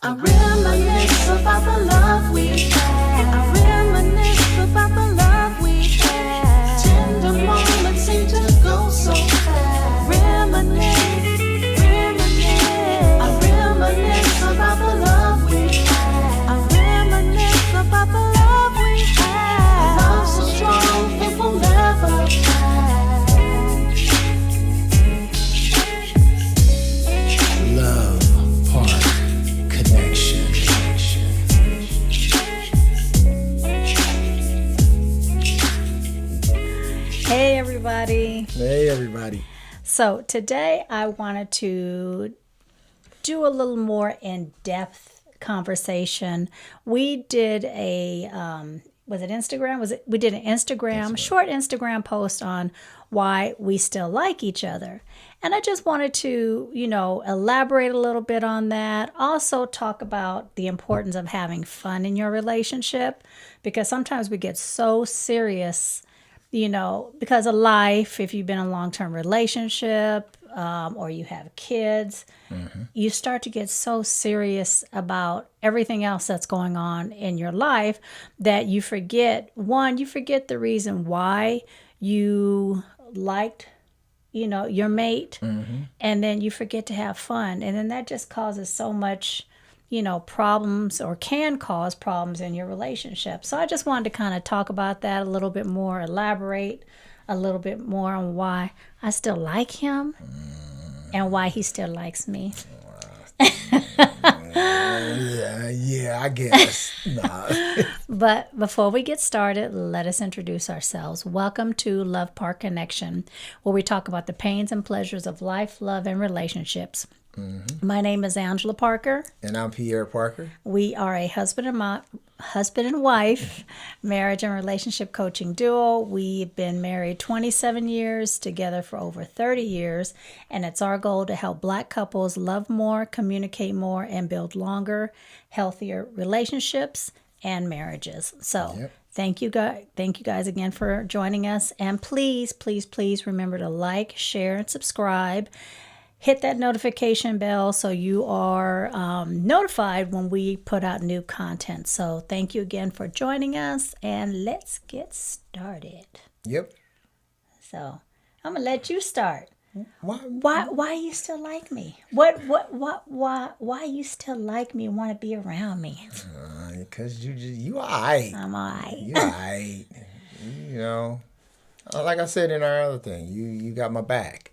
I reminisce about the love we had. I reminisce about the love we had. Tender moments seem to go so fast. Reminisce, reminisce. I reminisce about the love we had. I reminisce about the love we had. A love so strong it will never pass. Love Park Connection. Hey everybody. Hey everybody. So today I wanted to do a little more in-depth conversation. We did a was it Instagram? We did an short Instagram post on why we still like each other. And I just wanted to, elaborate a little bit on that. Also talk about the importance of having fun in your relationship, because sometimes we get so serious, because of life. If you've been in a long-term relationship or you have kids, you start to get so serious about everything else that's going on in your life that you forget the reason why you liked your mate, and then you forget to have fun, and then that just causes so much problems, or can cause problems in your relationship. So I just wanted to kind of talk about that a little bit more, elaborate a little bit more on why I still like him and why he still likes me. Yeah, I guess. Nah. But before we get started, let us introduce ourselves. Welcome to Love Park Connection, where we talk about the pains and pleasures of life, love, and relationships. My name is Angela Parker. And I'm Pierre Parker. We are a husband and wife marriage and relationship coaching duo. We've been married 27 years, together for over 30 years, and it's our goal to help Black couples love more, communicate more, and build longer, healthier relationships and marriages. So Thank you guys again for joining us, and please remember to like, share, and subscribe. Hit that notification bell so you are notified when we put out new content. So thank you again for joining us, and let's get started. Yep. So I'm gonna let you start. Why you still like me? Why you still like me and want to be around me? Because you alright. I'm alright. You alright. Like I said in our other thing, you got my back.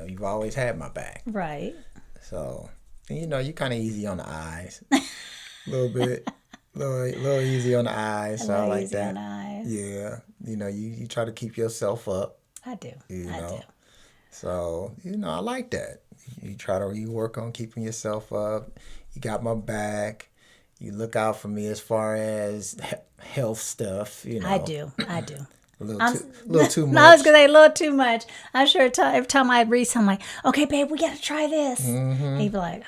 You've always had my back. Right. So, you're kind of easy on the eyes. A little bit. Little easy on the eyes. So I like that. On the eyes. Yeah. You try to keep yourself up. I do. I do. So, I like that. You work on keeping yourself up. You got my back. You look out for me as far as health stuff, I do. A little too much. No, I was going to say a little too much. I'm sure every time I read something, I'm like, okay, babe, we got to try this. He'd be like,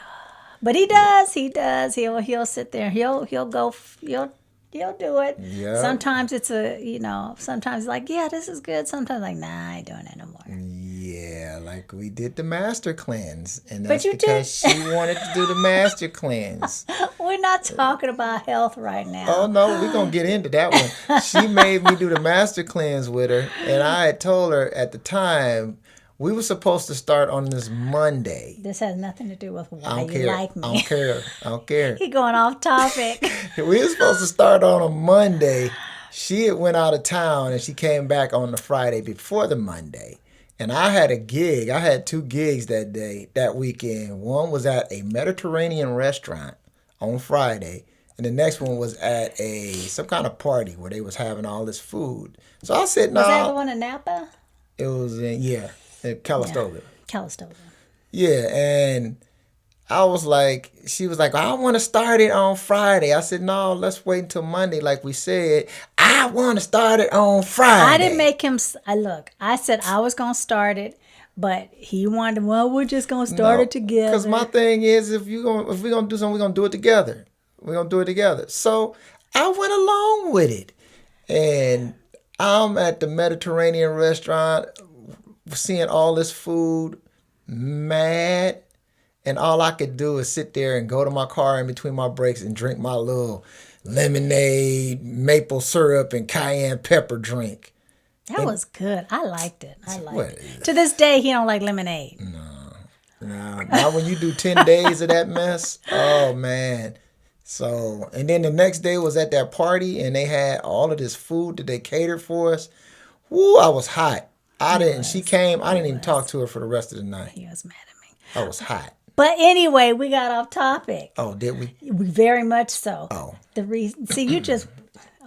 but he does. He'll sit there. He'll do it. Yep. Sometimes it's sometimes like, yeah, this is good. Sometimes like, nah, I ain't doing that no more. Yeah, like we did the master cleanse. And that's because she wanted to do the master cleanse. We're not talking about health right now. Oh, no, we're going to get into that one. She made me do the master cleanse with her. And I had told her at the time, we were supposed to start on this Monday. This has nothing to do with why you like me. I don't care. He going off topic. We were supposed to start on a Monday. She had went out of town and she came back on the Friday before the Monday. And I had a gig. I had 2 gigs that weekend. One was at a Mediterranean restaurant on Friday. And the next one was at some kind of party where they was having all this food. So I said, no. Was that the one in Napa? It was in Calistoga. Calistoga. Yeah, and I was like, she was like, I want to start it on Friday. I said, no, let's wait until Monday like we said. I want to start it on Friday. I didn't make him, look, I said I was going to start it, but he wanted, well, we're just going to start it together. Because my thing is, if we're going to do something, we're going to do it together. We're going to do it together. So I went along with it. And I'm at the Mediterranean restaurant, seeing all this food, mad. And all I could do is sit there and go to my car in between my breaks and drink my little lemonade, maple syrup, and cayenne pepper drink. That was good. I liked it. I liked What? it. To this day, he don't like lemonade. Nah, not when you do 10 days of that mess. Oh, man. So, and then the next day was at that party, and they had all of this food that they catered for us. Woo, I was hot. She came, I didn't even talk to her for the rest of the night. He was mad at me. I was hot. But anyway, we got off topic. Oh, did we? Very much so. Oh. The reason, see, you just,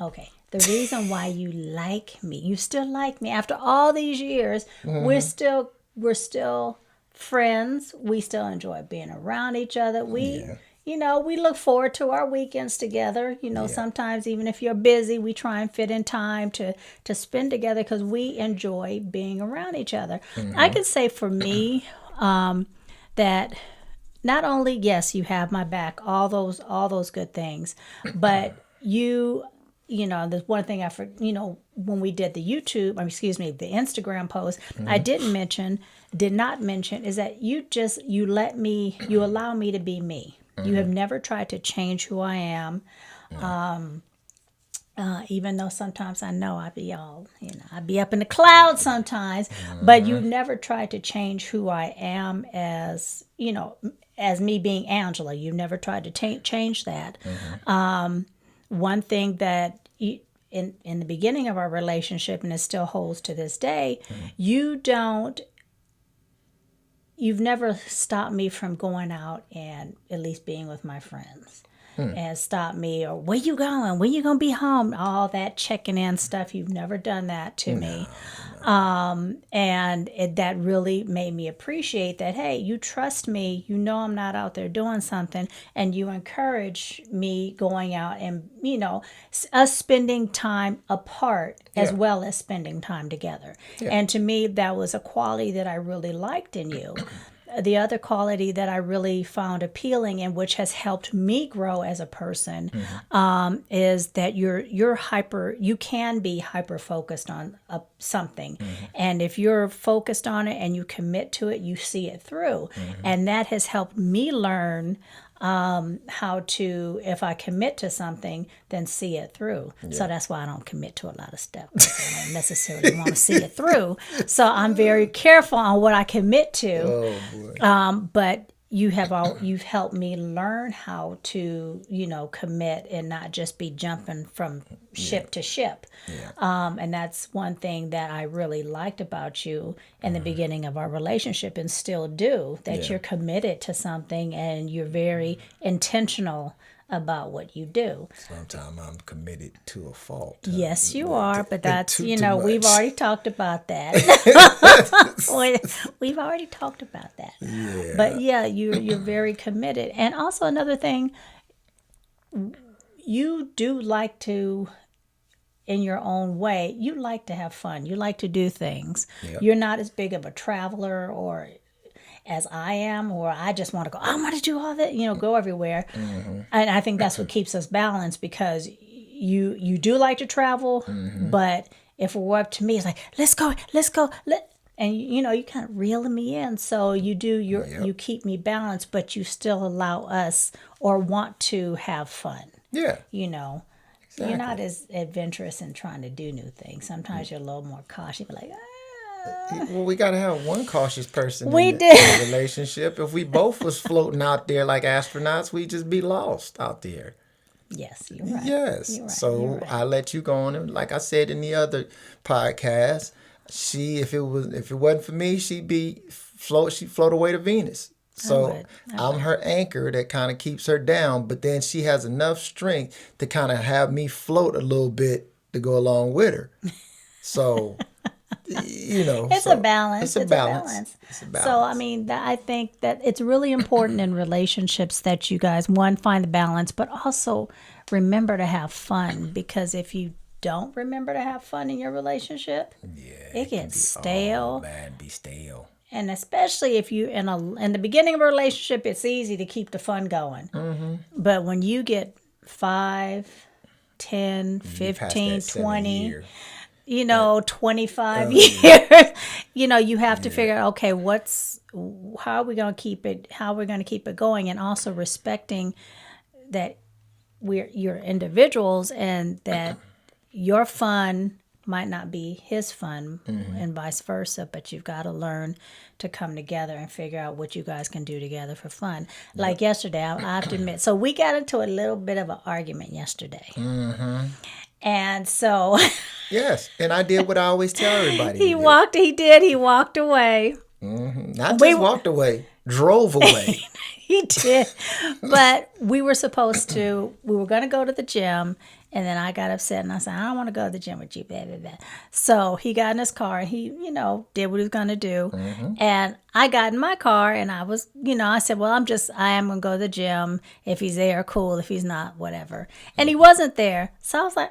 okay. The reason why you like me, you still like me after all these years. We're still friends. We still enjoy being around each other. We look forward to our weekends together. Sometimes even if you're busy, we try and fit in time to spend together because we enjoy being around each other. I can say for me that not only, yes, you have my back, all those good things, but there's one thing when we did the the Instagram post, I did not mention is that you allow me to be me. You have never tried to change who I am. Even though sometimes I know I'd be up in the clouds sometimes, but you've never tried to change who I am as me being Angela. You've never tried to change that. One thing that in the beginning of our relationship, and it still holds to this day, you've never stopped me from going out and at least being with my friends. And stop me, or where you going? When you gonna be home? All that checking in stuff. You've never done that to me. And that really made me appreciate that, hey, you trust me, I'm not out there doing something, and you encourage me going out and, us spending time apart as well as spending time together. Yeah. And to me, that was a quality that I really liked in you. The other quality that I really found appealing and which has helped me grow as a person is that you can be hyper focused on something. And if you're focused on it and you commit to it, you see it through. And that has helped me learn how to, if I commit to something, then see it through. Yeah. So that's why I don't commit to a lot of stuff. I don't necessarily want to see it through. So I'm very careful on what I commit to. Oh, boy. But you've helped me learn how to, commit and not just be jumping from ship to ship. Yeah. And that's one thing that I really liked about you in the beginning of our relationship and still do, that you're committed to something and you're very intentional about what you do. Sometimes I'm committed to a fault. Yes, you are, but that's, we've already talked about that. We've already talked about that. Yeah. But yeah, you're very committed. And also another thing, you do like to, in your own way, you like to have fun. You like to do things. Yep. You're not as big of a traveler or as I am, or I just want to go, I want to do all that, go everywhere. And I think that's what keeps us balanced, because you do like to travel, but if it were up to me, it's like, let's go. And you kind of reeling me in. So you keep me balanced, but you still allow us or want to have fun. Yeah. Exactly. You're not as adventurous in trying to do new things. Sometimes you're a little more cautious. You're like, well, we got to have one cautious person in the relationship. If we both was floating out there like astronauts, we'd just be lost out there. Yes, you're right. Yes. You're right. So I let you go on. And like I said in the other podcast, if it wasn't for me, she'd float away to Venus. So I'm her anchor that kind of keeps her down, but then she has enough strength to kind of have me float a little bit to go along with her. So... it's a balance. It's a balance. So, I think that it's really important in relationships that you guys, one, find the balance, but also remember to have fun. Because if you don't remember to have fun in your relationship, it gets stale. Oh, man, be stale. And especially if you, in the beginning of a relationship, it's easy to keep the fun going. But when you get 5, 10, 15, 20... 25 years, you have to figure out, okay, how are we going to keep it going, and also respecting that you're individuals and that your fun might not be his fun and vice versa, but you've got to learn to come together and figure out what you guys can do together for fun. Like yesterday, I have to admit, so we got into a little bit of an argument yesterday. And so Yes, and I did what I always tell everybody. he walked away. Not just walked away, drove away. He did. But we were going to go to the gym, and then I got upset and I said, I don't want to go to the gym with you, blah, blah, blah. So he got in his car and he, did what he was going to do. And I got in my car and I was, I said, well, I am going to go to the gym. If he's there, cool. If he's not, whatever. And he wasn't there. So I was like,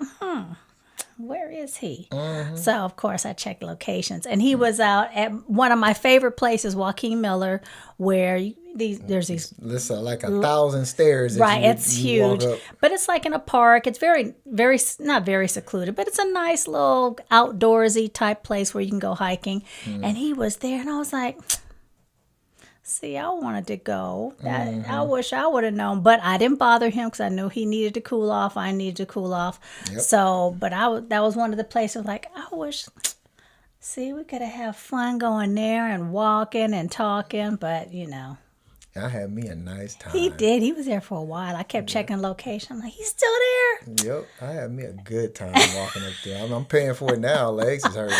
where is he? So, of course, I checked locations. And he was out at one of my favorite places, Joaquin Miller, where there's these... This like 1,000 stairs. Right, it's huge. But it's like in a park. It's very, very, not very secluded, but it's a nice little outdoorsy type place where you can go hiking. And he was there, and I was like... See, I wanted to go. I wish I would have known, but I didn't bother him because I knew he needed to cool off. I needed to cool off. Yep. So, but that was one of the places like, I wish, see, we could have fun going there and walking and talking, but I had me a nice time. He did. He was there for a while. I kept checking location. I'm like, he's still there. Yep. I had me a good time walking up there. I'm paying for it now. Legs is hurting.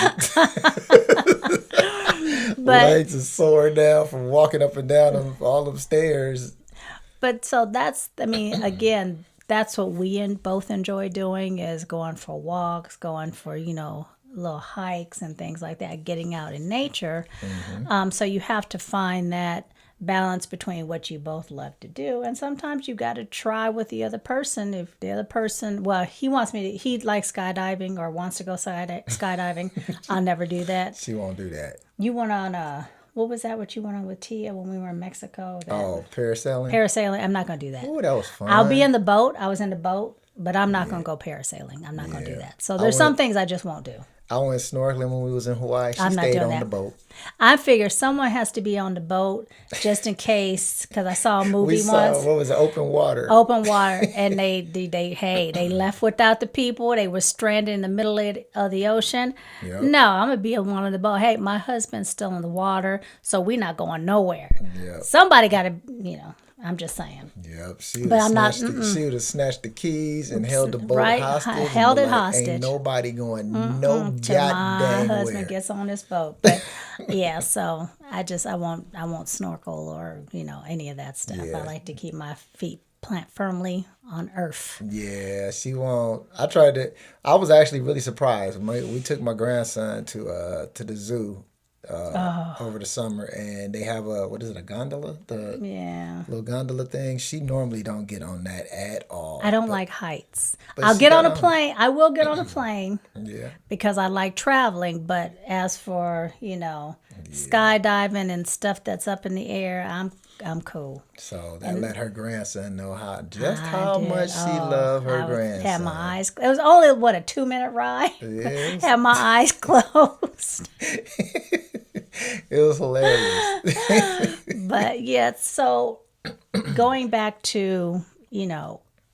Legs is sore now from walking up and down all them stairs. But so again, that's what we both enjoy doing, is going for walks, going for, little hikes and things like that, getting out in nature. So you have to find that balance between what you both love to do, and sometimes you got to try with the other person. If the other person, he likes skydiving or wants to go skydiving, I'll never do that. She won't do that. You went on what was that? What you went on with Tia when we were in Mexico? Parasailing. Parasailing. I'm not gonna do that. Oh, that was fun. I'll be in the boat. I was in the boat, but I'm not gonna go parasailing. I'm not gonna do that. So there's some things I just won't do. I went snorkeling when we was in Hawaii. She stayed on the boat. I figure someone has to be on the boat just in case, because I saw a movie once. What was it? Open water. Open water, and they left without the people. They were stranded in the middle of the ocean. Yep. No, I'm gonna be on one of the boat. Hey, my husband's still in the water, so we're not going nowhere. Yep. Somebody got to, I'm just saying. Yep. She would have snatched the keys and held the boat hostage. Held it hostage. Ain't nobody going no goddamn my husband where. gets on this boat. But yeah, so I won't snorkel or any of that stuff. Yeah. I like to keep my feet plant firmly on earth. Yeah, she won't. I was actually really surprised. We took my grandson to the zoo. Over the summer, and they have a gondola, little gondola thing. She normally don't get on that at all. I don't like heights. I'll get on a plane. I will get on a plane. Yeah, because I like traveling. But as for skydiving and stuff that's up in the air, I'm cool. So let her grandson know how much she loved her grandson. Had my eyes. It was only a 2-minute ride. Yes. Had my eyes closed. It was hilarious. But yeah, so going back to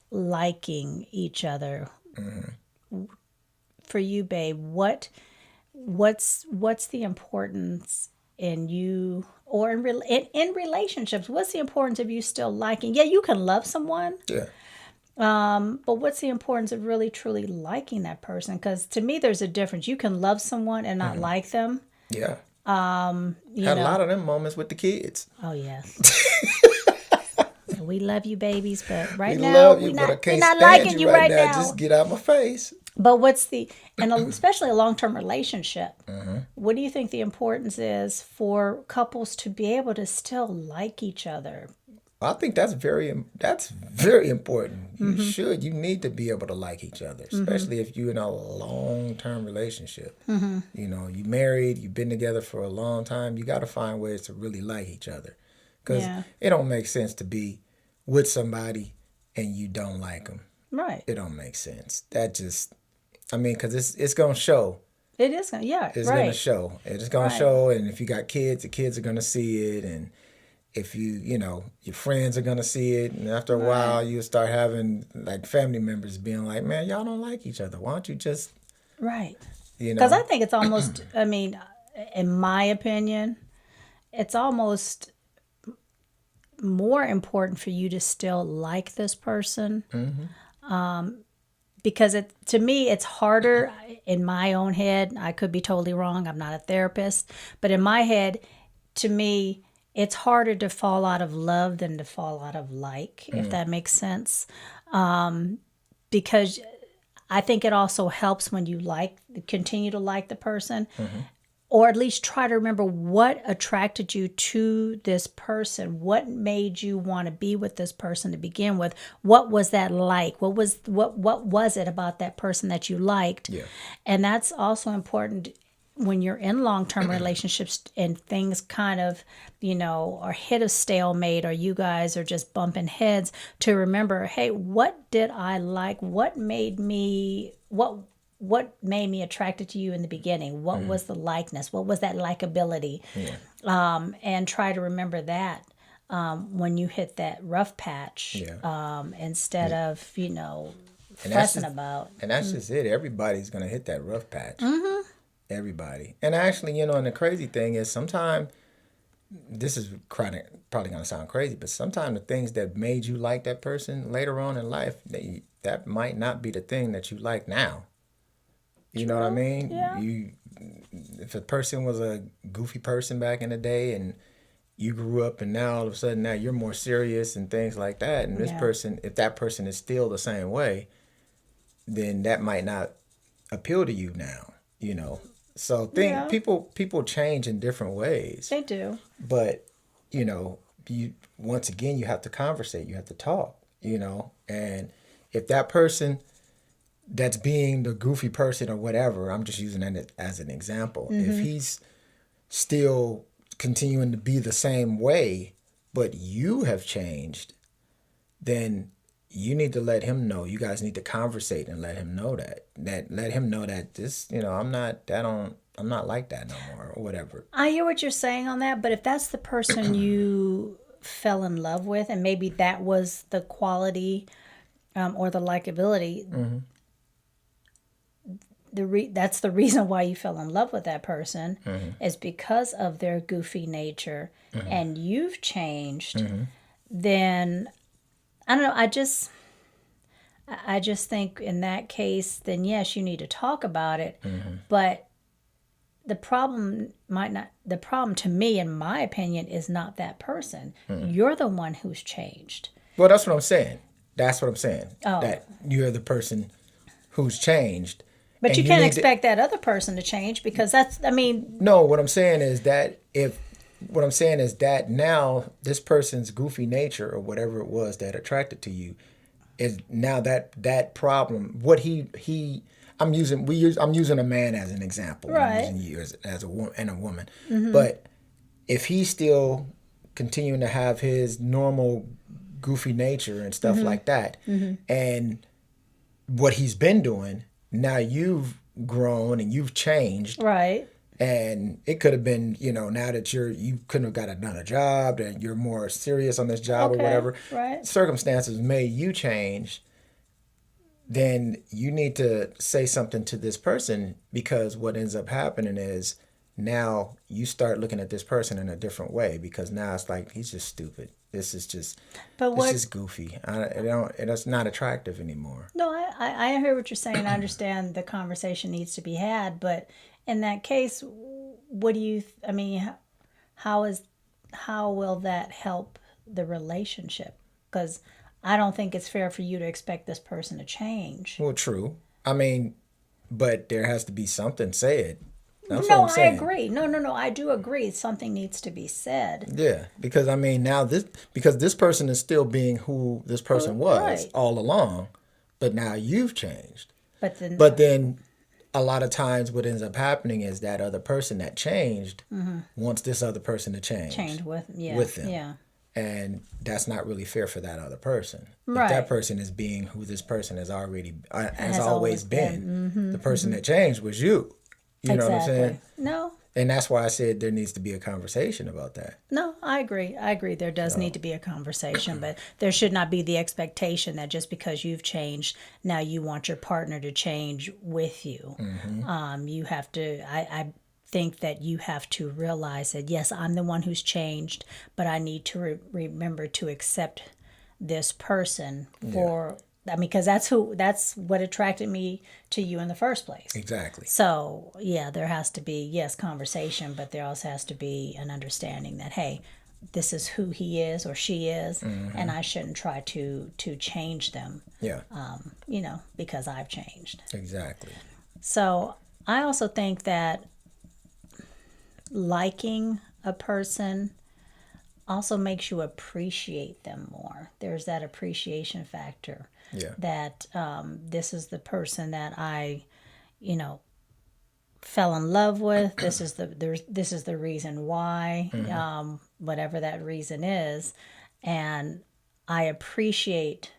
liking each other. For you, babe, what's the importance in you? Or in relationships, what's the importance of you still liking? Yeah, you can love someone. Yeah. But what's the importance of really, truly liking that person? Because to me, there's a difference. You can love someone and not like them. Yeah. Had a lot of them moments with the kids. Oh, yes. We love you, babies, but we love you, but I can't stand liking you right now. Just get out my face. But especially a long-term relationship, what do you think the importance is for couples to be able to still like each other? I think that's very important. You need to be able to like each other, especially if you're in a long-term relationship. You married, you've been together for a long time. You got to find ways to really like each other, because it don't make sense to be with somebody and you don't like them. Right. It don't make sense. That just, because it's going to show It is gonna, yeah, It's going to right. show. It's going to show. And if you got kids, the kids are going to see it. And if your friends are going to see it. And after a while, you start having like family members being like, man, y'all don't like each other. Why don't you just, Right. you Because I know? think it's almost, I mean, in my opinion, it's almost more important for you to still like this person. Because to me, it's harder in my own head. I could be totally wrong. I'm not a therapist. But in my head, to me, it's harder to fall out of love than to fall out of like, if that makes sense. Because I think it also helps when you continue to like the person, or at least try to remember what attracted you to this person. What made you want to be with this person to begin with? What was that like? What was it about that person that you liked? Yeah. And that's also important when you're in long-term relationships and things kind of, are hit a stalemate, or you guys are just bumping heads, to remember, hey, what did I like? What made me attracted to you in the beginning? What was the likeness? What was that likability? And try to remember that when you hit that rough patch, instead of, fussing about. And that's just it. Everybody's going to hit that rough patch. Everybody. And actually, and the crazy thing is sometimes, this is probably going to sound crazy, but sometimes the things that made you like that person later on in life, that might not be the thing that you like now. You know what I mean? Yeah. If a person was a goofy person back in the day and you grew up and now all of a sudden now you're more serious and things like that, and this person, if that person is still the same way, then that might not appeal to you now, So people change in different ways. They do. But, once again, you have to conversate, you have to talk, and if that person that's being the goofy person or whatever, I'm just using that as an example. If he's still continuing to be the same way, but you have changed, then you need to let him know. You guys need to conversate and let him know that. Let him know that this, I'm not like that no more or whatever. I hear what you're saying on that, but if that's the person you fell in love with, and maybe that was the quality or the likability, that's the reason why you fell in love with that person, is because of their goofy nature, and you've changed, then I don't know. I just think in that case, then yes, you need to talk about it, but the problem to me, in my opinion, is not that person. You're the one who's changed. Well, that's what I'm saying. Oh. That you're the person who's changed. But you can't expect that other person to change, because No, what I'm saying is that now this person's goofy nature or whatever it was that attracted to you is now that problem. What I'm using a man as an example. Right. I'm using you as a woman and a woman. But if he's still continuing to have his normal goofy nature and stuff like that, and what he's been doing, now you've grown and you've changed. right. And it could have been, now that you couldn't have got another job, and you're more serious on this job or whatever. Right. Circumstances made you change. Then you need to say something to this person, because what ends up happening is now you start looking at this person in a different way, because now it's like, he's just stupid. This is just goofy. It's not attractive anymore. No, I hear what you're saying. I understand the conversation needs to be had, but in that case, how will that help the relationship? Because I don't think it's fair for you to expect this person to change. Well, true. But there has to be something said. That's what I'm saying. I agree. No, I do agree. Something needs to be said. Yeah, because now because this person is still being who this person was all along, but now you've changed. But then a lot of times what ends up happening is that other person that changed wants this other person to change with them. Yeah. And that's not really fair for that other person. Right. If that person is being who this person has always been, the person that changed was you. You know what I'm saying? No, And that's why I said there needs to be a conversation about that. no, I agree. There does need to be a conversation, but there should not be the expectation that just because you've changed, now you want your partner to change with you. You have to, I think that you have to realize that, yes, I'm the one who's changed, but I need to remember to accept this person for, I mean, because that's what attracted me to you in the first place. Exactly. So, yeah, there has to be, yes, conversation, but there also has to be an understanding that, hey, this is who he is or she is, and I shouldn't try to change them, Yeah. because I've changed. Exactly. So, I also think that liking a person also makes you appreciate them more. There's that appreciation factor. Yeah. That this is the person that I, fell in love with. This is the reason why, whatever that reason is, and I appreciate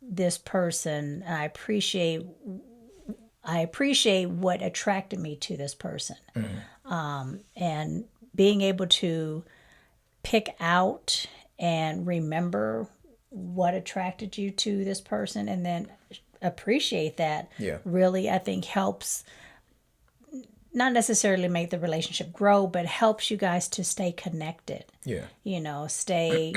this person. And I appreciate what attracted me to this person, and being able to pick out and remember what attracted you to this person and then appreciate that really, I think, helps not necessarily make the relationship grow, but helps you guys to stay connected. Yeah. Stay,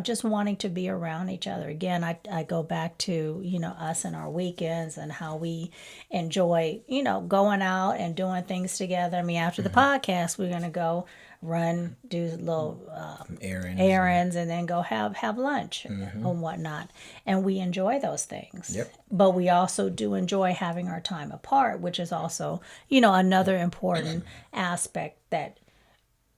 just wanting to be around each other. Again, I go back to, us and our weekends and how we enjoy, going out and doing things together. I mean, after the podcast, we're going to go run, do little errands, and then go have lunch and whatnot. And we enjoy those things. Yep. But we also do enjoy having our time apart, which is also, another important aspect, that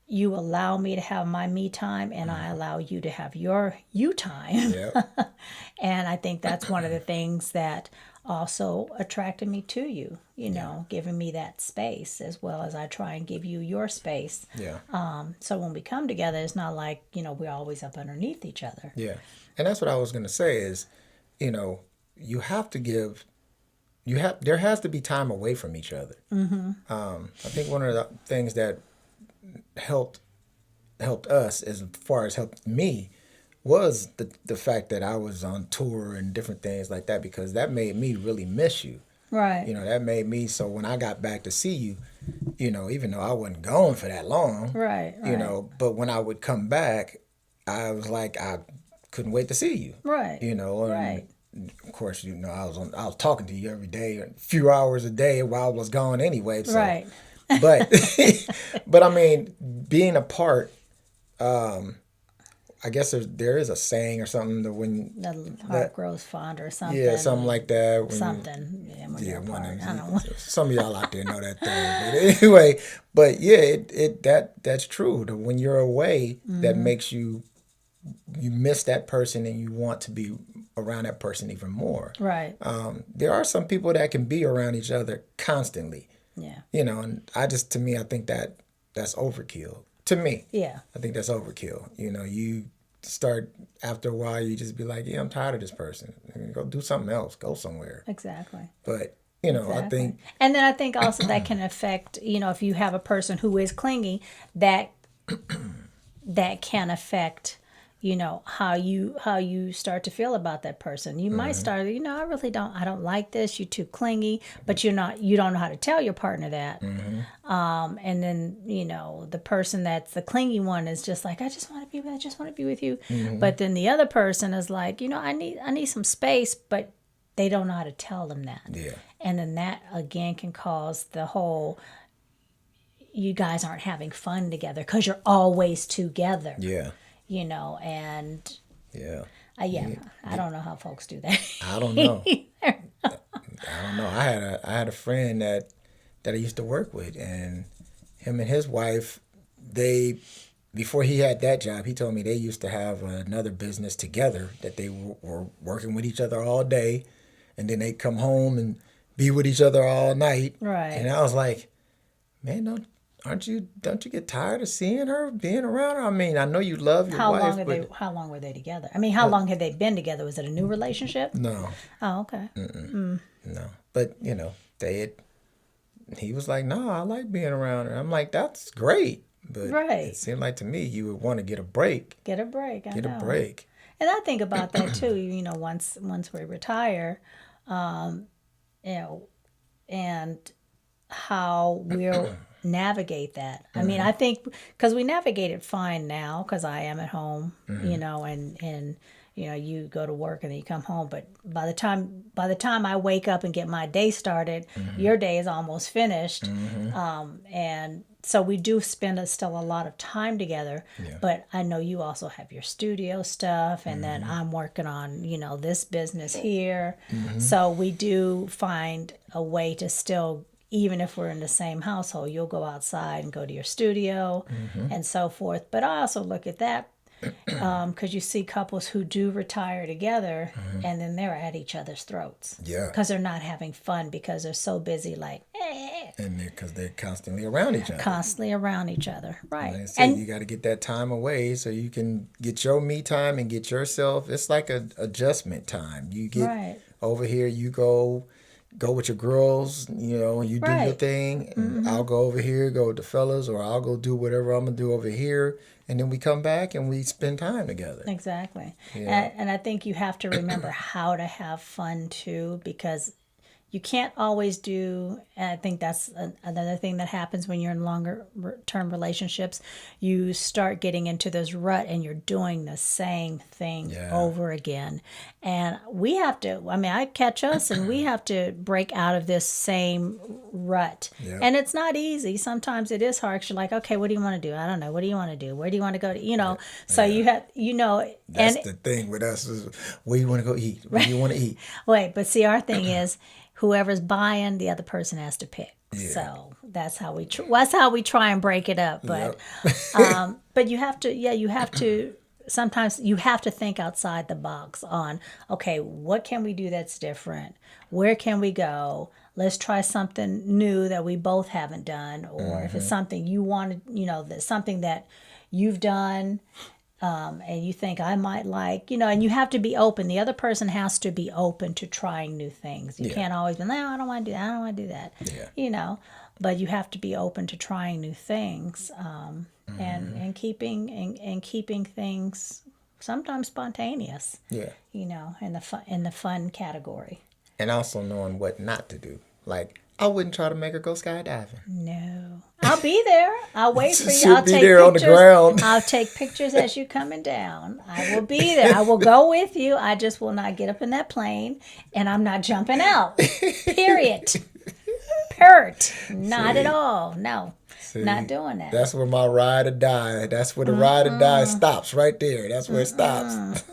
you allow me to have my me time and I allow you to have your you time. Yep. And I think that's one of the things that also attracted me to you, giving me that space, as well as I try and give you your space. Yeah. So when we come together, it's not like, we're always up underneath each other. Yeah. And that's what I was going to say is, you have to give, there has to be time away from each other. I think one of the things that helped us, as far as helped me, was the fact that I was on tour and different things like that, because that made me really miss you. Right. That made me, so when I got back to see you, even though I wasn't gone for that long, Right. But when I would come back, I was like, I couldn't wait to see you. Right. And Right. of course, I was talking to you every day, a few hours a day while I was gone anyway. So. Right. But I mean, being apart, I guess there is a saying or something that when The heart grows fonder or something. yeah, something like that. Something. When you're apart. I don't know. Some of y'all out there know that thing, but anyway, that's true. That when you're away, that makes you miss that person and you want to be around that person even more. Right. There are some people that can be around each other constantly. Yeah. And to me, I think that's overkill. To me. Yeah. I think that's overkill. You start, after a while, you just be like, yeah, I'm tired of this person. Go do something else. Go somewhere. Exactly. But, Exactly. I think. And then I think also that can affect, if you have a person who is clingy, that can affect, how you start to feel about that person. You might start, I don't like this. You're too clingy, but you don't know how to tell your partner that. And then, the person that's the clingy one is just like, I just want to be with you. But then the other person is like, I need some space, but they don't know how to tell them that. Yeah. And then that again can cause the whole, you guys aren't having fun together because you're always together. Yeah. And Yeah. I don't know how folks do that. I don't know. I don't know. I had a friend that I used to work with, and him and his wife, before he had that job, he told me they used to have another business together, that they were working with each other all day, and then they'd come home and be with each other all night. Right. And I was like, man, don't you get tired of seeing her, being around her? I mean, I know you love your wife. How long were they together? I mean, how long had they been together? Was it a new relationship? No. Oh, okay. No. But, they he was like, no, I like being around her. I'm like, that's great. But Right. it seemed like to me you would want to get a break. Get a break. I Get know. a break. And I think about that too. You know, once we retire, you know, and how we'll navigate that. I mean, I think because we navigate it fine now because I am at home, you know, and you know, you go to work and then you come home. But by the time I wake up and get my day started, your day is almost finished. And so we do spend still a lot of time together. Yeah. But I know you also have your studio stuff, and then I'm working on, you know, this business here. So we do find a way to still, even if we're in the same household, you'll go outside and go to your studio and so forth. But I also look at that because you see couples who do retire together and then they're at each other's throats. Yeah. Because they're not having fun because they're so busy, like, And because they're constantly around each other. constantly around each other. Right. Like I said, you got to get that time away so you can get your me time and get yourself. It's like a adjustment time. You get Right. over here, you go with your girls, you know, you do your Right. thing. And I'll go over here, go with the fellas, or I'll go do whatever I'm going to do over here. And then we come back and we spend time together. Exactly. Yeah. And I think you have to remember how to have fun too, because you can't always do, and I think that's another thing that happens when you're in longer term relationships. You start getting into this rut and you're doing the same thing over again. And we have to, I mean, I catch us and we have to break out of this same rut. Yeah. And it's not easy. Sometimes it is hard 'cause you're like, okay, what do you want to do? I don't know. What do you want to do? Where do you want to go to? You know, so you have, you know, That's and the thing with us is where you want to go eat, where you want to eat. wait, but see, our thing is whoever's buying, the other person has to pick. Yeah. So that's how we that's how we try and break it up. But but you have to, you have to. Sometimes you have to think outside the box on, okay, what can we do that's different? Where can we go? Let's try something new that we both haven't done, or if it's something you want to, you know, that's something that you've done. And you think I might like, you know, and you have to be open. The other person has to be open to trying new things. You can't always be, no, I don't want to do that. I don't want to do that. Yeah. You know, but you have to be open to trying new things, and keeping things sometimes spontaneous. Yeah. You know, in the fun category. And also knowing what not to do. Like, I wouldn't try to make her go skydiving. No, I'll be there. I'll wait for you. She'll I'll be take there on the pictures. ground. I'll take pictures as you coming down. I will be there. I will go with you. I just will not get up in that plane, and I'm not jumping out. Period. Pert. Not at all. No, not doing that. That's where my ride or die. That's where the ride or die stops right there. That's where it stops.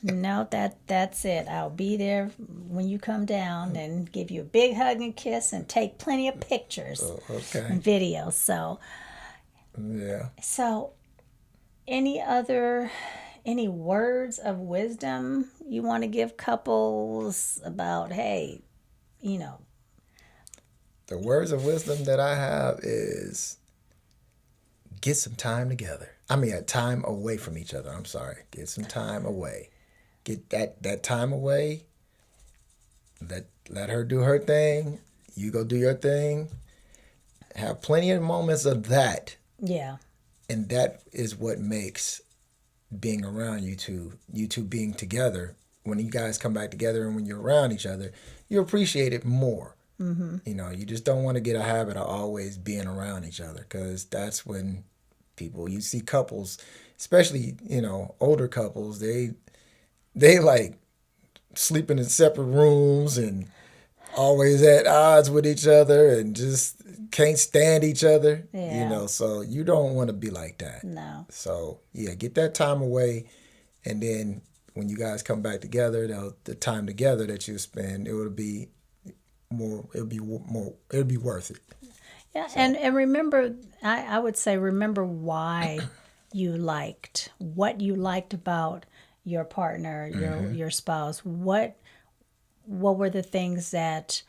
No, that's it. I'll be there when you come down and give you a big hug and kiss and take plenty of pictures Okay. and videos. So, Yeah. any words of wisdom you want to give couples about, hey, you know, The words of wisdom that I have is get some time together. I mean, a time away from each other. I'm sorry. Get some time away. Get that time away. Let her do her thing. You go do your thing. Have plenty of moments of that. yeah, And that is what makes being around you two being together. When you guys come back together and when you're around each other, you appreciate it more. Mm-hmm. You know, you just don't want to get a habit of always being around each other, because that's when you see couples, especially, you know, older couples, they like sleeping in separate rooms and always at odds with each other and just can't stand each other. Yeah. You know, so you don't want to be like that. no. So yeah, get that time away, and then when you guys come back together, the time together that you spend, it'll be worth it. Yeah, and remember, I would say remember why what you liked about your partner, your spouse. What were the things that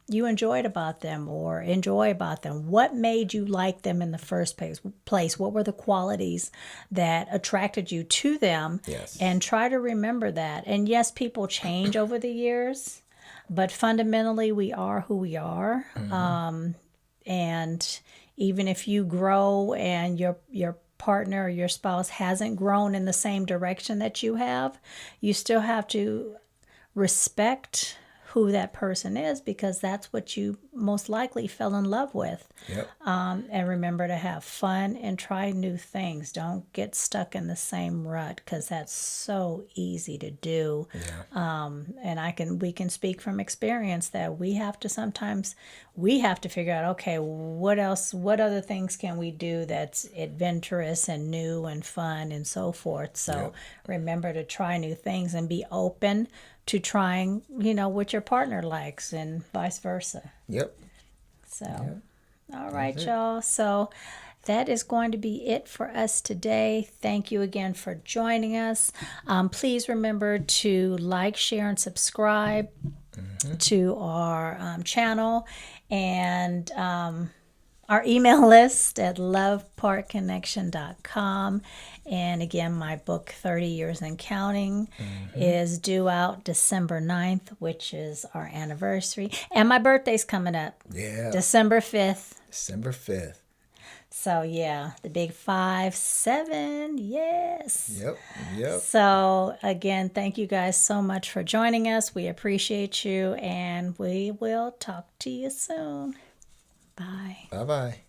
you enjoyed about them or enjoy about them? What made you like them in the first place? What were the qualities that attracted you to them? Yes. And try to remember that. And yes, people change over the years. But fundamentally, we are who we are. And even if you grow and your partner or your spouse hasn't grown in the same direction that you have, you still have to respect who that person is, because that's what you most likely fell in love with. Yep. And remember to have fun and try new things. Don't get stuck in the same rut, because that's so easy to do. Yeah. And we can speak from experience that we have to figure out, okay, what other things can we do that's adventurous and new and fun and so forth. So Yep. remember to try new things and be open to trying, what your partner likes and vice versa. Yep. So, all right, y'all. So that is going to be it for us today. Thank you again for joining us. Please remember to like, share, and subscribe to our channel and our email list at lovepartconnection.com. And again, my book, 30 Years and Counting, is due out December 9th, which is our anniversary. And my birthday's coming up. Yeah. December 5th. December 5th. So, yeah, the big 5-7. Yes. Yep. So, again, thank you guys so much for joining us. We appreciate you, and we will talk to you soon. Bye. Bye-bye.